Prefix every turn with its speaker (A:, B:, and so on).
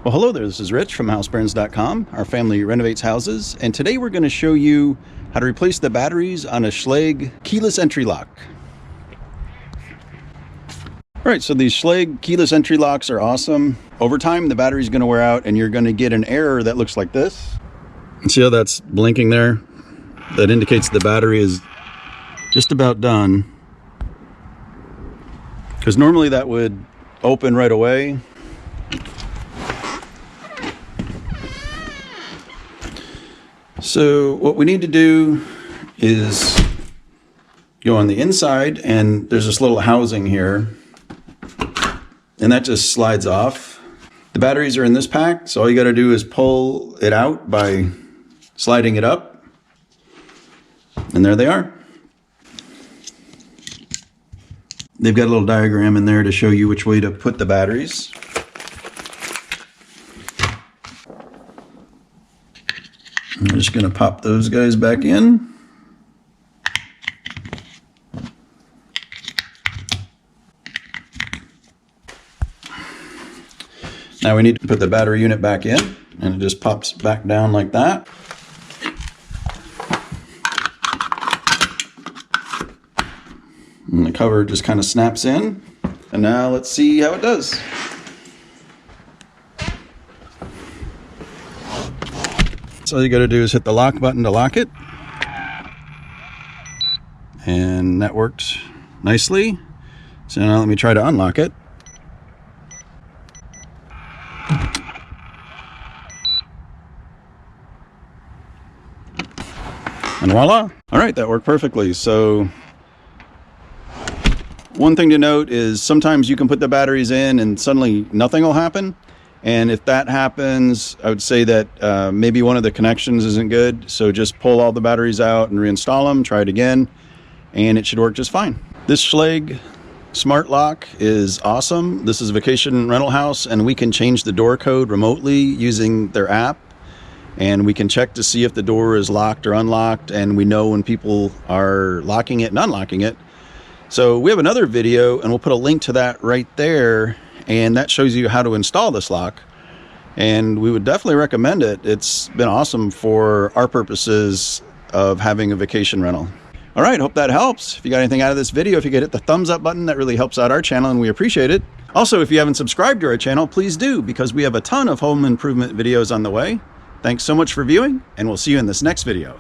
A: Well, hello there, this is Rich from HouseBarons.com. Our family renovates houses, and today we're going to show you how to replace the batteries on a Schlage keyless entry lock. Alright, so these Schlage keyless entry locks are awesome. Over time, the battery's going to wear out and you're going to get an error that looks like this. See how that's blinking there? That indicates the battery is just about done. Because normally that would open right away. So what we need to do is go on the inside, and there's this little housing here, and that just slides off. The batteries are in this pack, so all you got to do is pull it out by sliding it up, and there they are. They've got a little diagram in there to show you which way to put the batteries. I'm just going to pop those guys back in. Now we need to put the battery unit back in, and it just pops back down like that. And the cover just kind of snaps in. And now let's see how it does. So all you got to do is hit the lock button to lock it. And that worked nicely. So now let me try to unlock it. And voila! Alright, that worked perfectly. So one thing to note is sometimes you can put the batteries in and suddenly nothing will happen. And if that happens, I would say that maybe one of the connections isn't good. So just pull all the batteries out and reinstall them, try it again, and it should work just fine. This Schlage smart lock is awesome. This is a vacation rental house, and we can change the door code remotely using their app. And we can check to see if the door is locked or unlocked, and we know when people are locking it and unlocking it. So we have another video, and we'll put a link to that right there, and that shows you how to install this lock. And we would definitely recommend it. It's been awesome for our purposes of having a vacation rental. All right, hope that helps. If you got anything out of this video, if you could hit the thumbs up button, that really helps out our channel, and we appreciate it. Also, if you haven't subscribed to our channel, please do, because we have a ton of home improvement videos on the way. Thanks so much for viewing, and we'll see you in this next video.